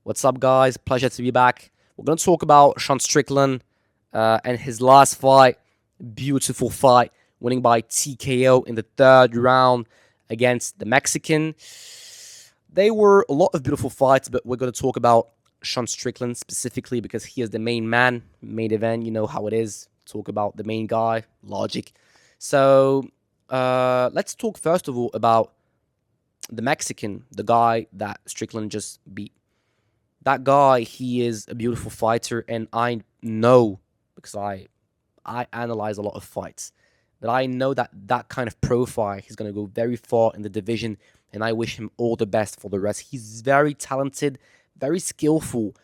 What's up, guys? Pleasure to be back. We're going to talk about Sean Strickland and his last fight. Beautiful fight, winning by TKO in the third round against the Mexican. They were a lot of beautiful fights, but we're going to talk about Sean Strickland specifically because he is the main man, main event. You know how it is. Talk about the main guy, logic. So let's talk first of all about the Mexican, the guy that Strickland just beat. That guy, he is a beautiful fighter, and I know because I analyze a lot of fights that I know that that kind of profile he's going to go very far in the division, and I wish him all the best for the rest. He's very talented, very skillful,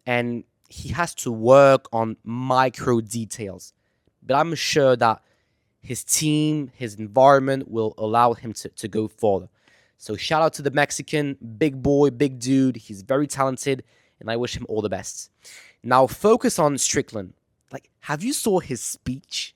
and he has to work on micro details. But I'm sure that his team, his environment will allow him to go further. So shout out to the Mexican, big boy, big dude. He's very talented, and I wish him all the best. Now focus on Strickland. Like, have you saw his speech?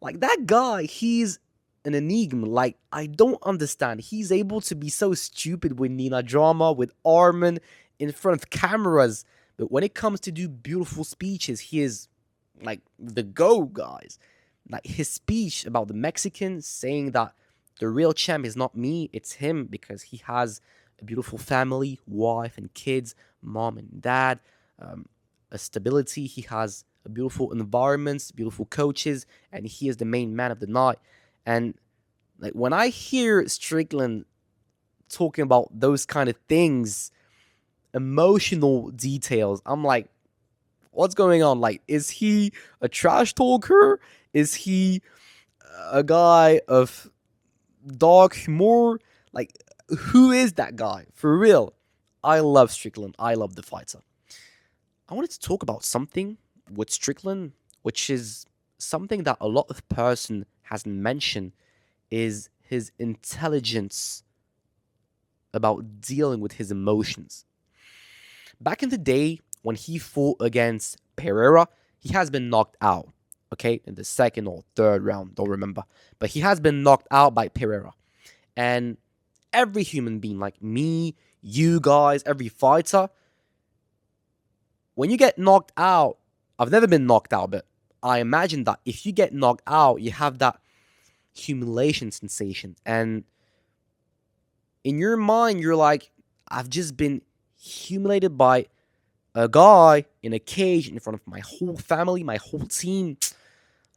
Like that guy, he's an enigma. Like, I don't understand. He's able to be so stupid with Nina Drama, with Armin, in front of cameras. But when it comes to do beautiful speeches, he is like the go guys. Like his speech about the Mexicans saying that the real champ is not me, it's him because he has a beautiful family, wife and kids, mom and dad, a stability. He has a beautiful environment, beautiful coaches, and he is the main man of the night. And like when I hear Strickland talking about those kind of things, emotional details, I'm like, what's going on? Like, is he a trash talker? Is he a guy of dark humor? Like, who is that guy? For real. I love Strickland. I love the fighter. I wanted to talk about something with Strickland, which is something that a lot of person hasn't mentioned, is his intelligence about dealing with his emotions. Back in the day, when he fought against Pereira, he has been knocked out, okay, in the second or third round, don't remember. But he has been knocked out by Pereira. And every human being, like me, you guys, every fighter, when you get knocked out, I've never been knocked out, but I imagine that if you get knocked out, you have that humiliation sensation. And in your mind, you're like, I've just been humiliated by a guy in a cage in front of my whole family, my whole team.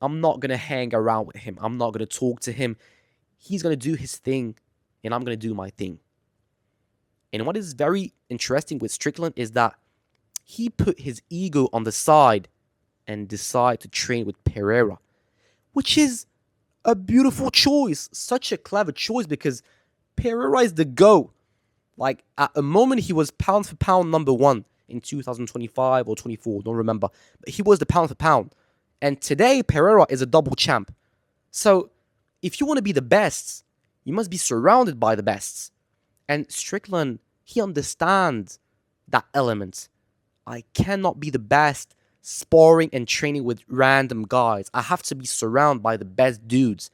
I'm not going to hang around with him. I'm not going to talk to him. He's going to do his thing, and I'm going to do my thing. And what is very interesting with Strickland is that he put his ego on the side and decided to train with Pereira, which is a beautiful choice. Such a clever choice because Pereira is the GOAT. Like, at a moment, he was pound for pound number one in 2025 or 24, don't remember. But he was the pound for pound. And today, Pereira is a double champ. So, if you want to be the best, you must be surrounded by the bests. And Strickland, he understands that element. I cannot be the best sparring and training with random guys. I have to be surrounded by the best dudes.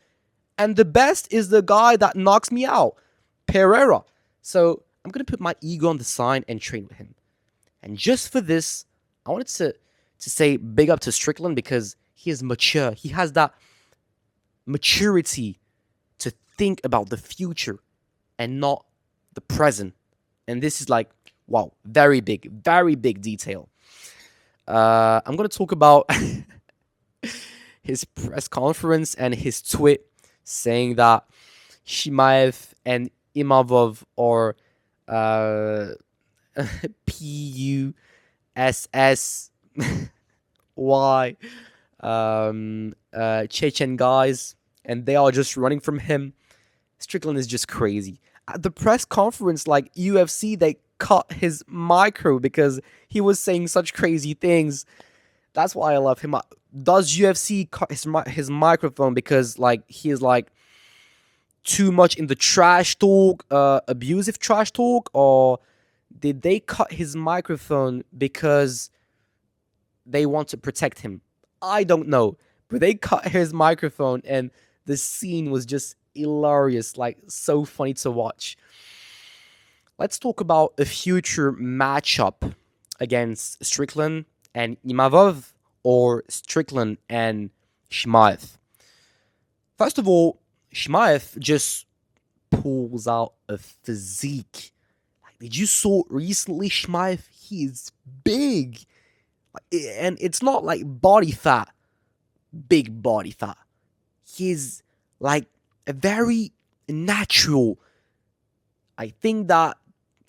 And the best is the guy that knocks me out, Pereira. So I'm going to put my ego on the side and train with him. And just for this, I wanted to say big up to Strickland because he is mature. He has that maturity to think about the future and not the present. And this is like, wow, very big detail. I'm going to talk about his press conference and his tweet saying that Chimaev and Imavov are Pussy Chechen guys, and they are just running from him. Strickland is just crazy. At the press conference, like UFC, they cut his micro because he was saying such crazy things. That's why I love him. Does UFC cut his microphone because like he is like too much in the trash talk, abusive trash talk, or did they cut his microphone because they want to protect him? I don't know, but they cut his microphone, and the scene was just hilarious, like so funny to watch. Let's talk about a future matchup against Strickland and Imavov or Strickland and Chimaev. First of all, Chimaev just pulls out a physique. Like, did you saw recently Chimaev? He is big. And it's not like body fat, big body fat. He's like a very natural. I think that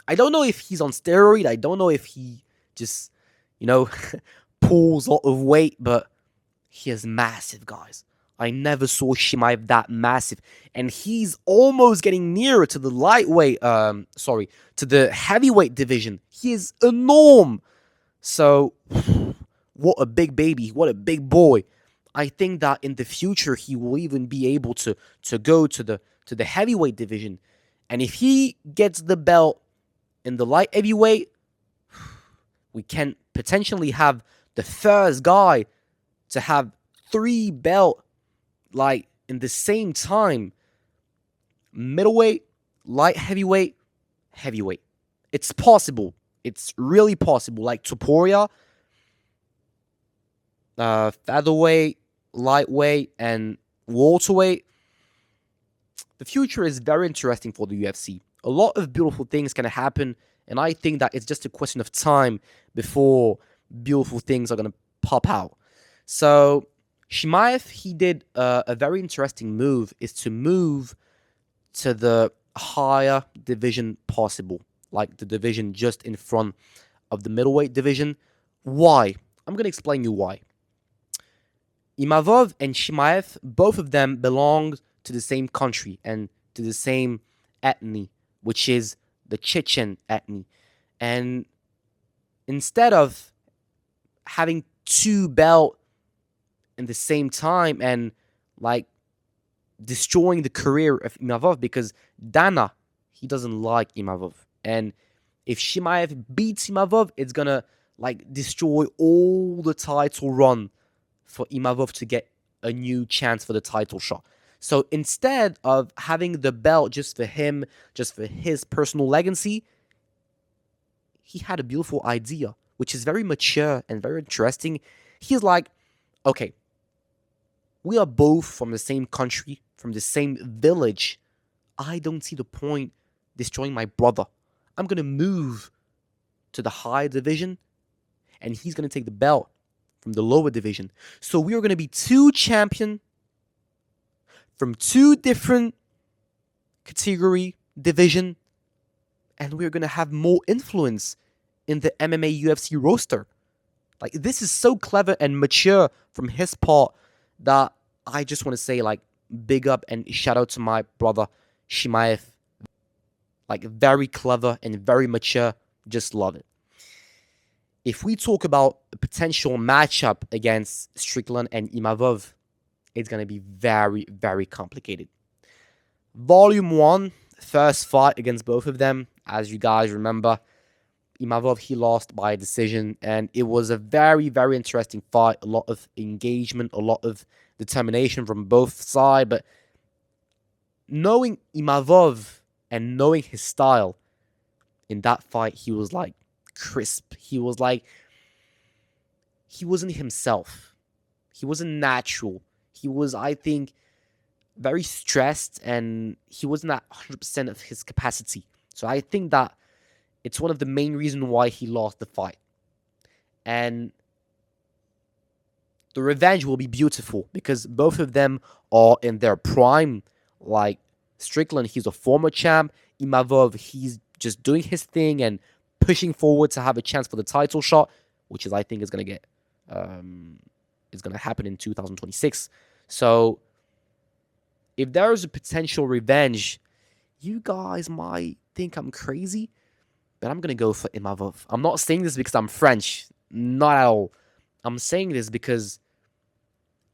I don't know if he's on steroid. I don't know if he just, you know, pulls a lot of weight, but he is massive, guys. I never saw Chimaev that massive. And he's almost getting nearer to the to the heavyweight division. He is enormous. So, what a big baby. What a big boy. I think that in the future, he will even be able to go to the heavyweight division. And if he gets the belt in the light heavyweight, we can potentially have the first guy to have 3 belt like in the same time. Middleweight, light heavyweight, heavyweight. It's possible. It's really possible. Like Topuria, featherweight, lightweight, and welterweight. The future is very interesting for the UFC. A lot of beautiful things can happen, and I think that it's just a question of time before beautiful things are going to pop out. So, Chimaev, he did a very interesting move, is to move to the higher division possible, like the division just in front of the middleweight division. Why? I'm going to explain you why. Imavov and Chimaev, both of them belong to the same country and to the same ethnic, which is the Chechen ethnic. And instead of having 2 belts in the same time and like destroying the career of Imavov, because Dana, he doesn't like Imavov. And if Chimaev beats Imavov, it's gonna like destroy all the title run for Imavov to get a new chance for the title shot. So instead of having the belt just for him, just for his personal legacy, he had a beautiful idea, which is very mature and very interesting. He's like, okay, we are both from the same country, from the same village. I don't see the point destroying my brother. I'm going to move to the higher division, and he's going to take the belt from the lower division. So we are going to be 2 champions from 2 different category division, and we're going to have more influence in the MMA UFC roster. Like, this is so clever and mature from his part that I just want to say, like, big up and shout out to my brother Chimaev. Like, very clever and very mature. Just love it. If we talk about a potential matchup against Strickland and Imavov, it's going to be very, very complicated. Volume 1, first fight against both of them. As you guys remember, Imavov, he lost by a decision, and it was a very, very interesting fight. A lot of engagement, a lot of determination from both sides. But knowing Imavov and knowing his style in that fight, he was like crisp. He was like, he wasn't himself. He wasn't natural. He was, I think, very stressed, and he wasn't at 100% of his capacity. So I think that it's one of the main reasons why he lost the fight. And the revenge will be beautiful because both of them are in their prime. Like Strickland, he's a former champ. Imavov, he's just doing his thing and pushing forward to have a chance for the title shot, which is, I think, is going to get is going to happen in 2026. So if there is a potential revenge, you guys might think I'm crazy, but I'm going to go for Imavov. I'm not saying this because I'm French. Not at all. I'm saying this because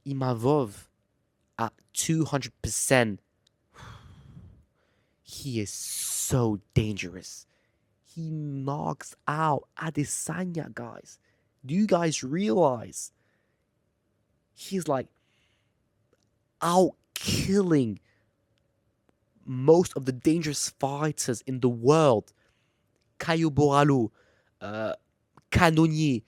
Imavov at 200%, he is so dangerous. He knocks out Adesanya, guys. Do you guys realize? He's like out killing most of the dangerous fighters in the world. Caio Borralho, uh, Cannonier.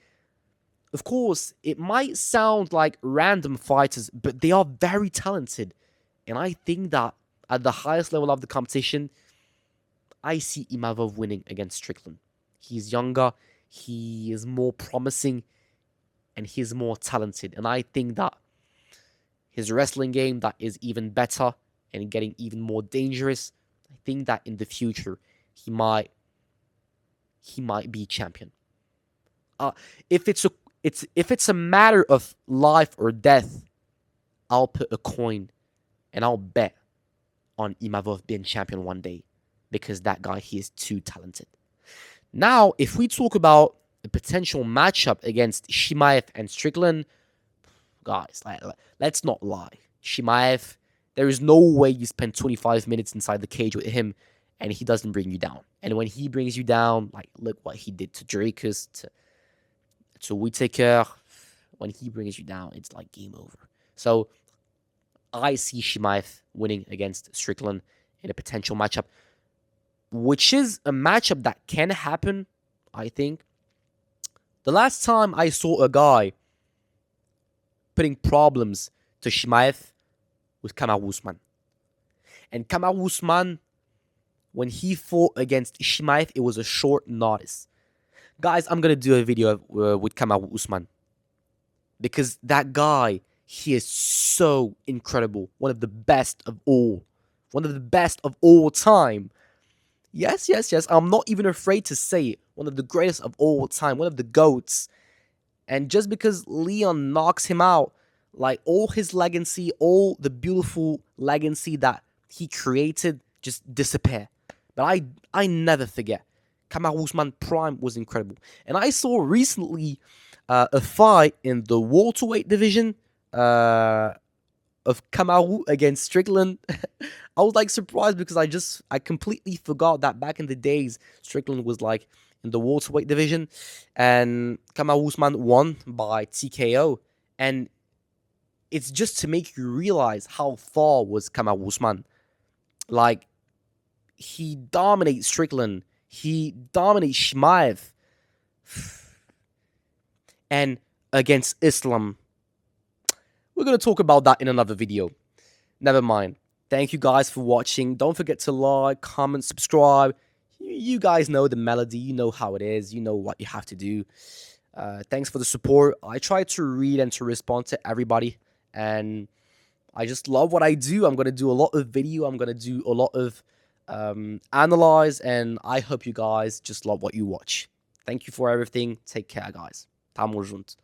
Of course, it might sound like random fighters, but they are very talented. And I think that at the highest level of the competition, I see Imavov winning against Strickland. He's younger, he is more promising, and he's more talented. And I think that his wrestling game that is even better and getting even more dangerous. I think that in the future he might be champion. If it's a matter of life or death, I'll put a coin and I'll bet on Imavov being champion one day because that guy, he is too talented. Now, if we talk about a potential matchup against Chimaev and Strickland, guys, let's not lie. Chimaev, there is no way you spend 25 minutes inside the cage with him and he doesn't bring you down. And when he brings you down, like, look what he did to Drakus, to Whitaker. When he brings you down, it's like game over. So I see Chimaev winning against Strickland in a potential matchup, which is a matchup that can happen, I think. The last time I saw a guy putting problems to Chimaev was Kamaru Usman. And Kamaru Usman, when he fought against Chimaev, it was a short notice. Guys, I'm going to do a video with Kamaru Usman. Because that guy, he is so incredible. One of the best of all. One of the best of all time. Yes. I'm not even afraid to say it. One of the greatest of all time. One of the GOATs. And just because Leon knocks him out, like all his legacy, all the beautiful legacy that he created just disappear. But I never forget. Kamaru Usman prime was incredible. And I saw recently a fight in the welterweight division of Kamaru against Strickland. I was like surprised because I completely forgot that back in the days Strickland was like in the welterweight division and Kamaru Usman won by TKO. And it's just to make you realize how far was Kamaru Usman. Like, he dominates Strickland. He dominates Chimaev. And against Islam. We're going to talk about that in another video. Never mind. Thank you guys for watching. Don't forget to like, comment, subscribe. You guys know the melody. You know how it is. You know what you have to do. Thanks for the support. I try to read and to respond to everybody. And I just love what I do. I'm going to do a lot of video. I'm going to do a lot of analyze. And I hope you guys just love what you watch. Thank you for everything. Take care, guys. Tamo junto.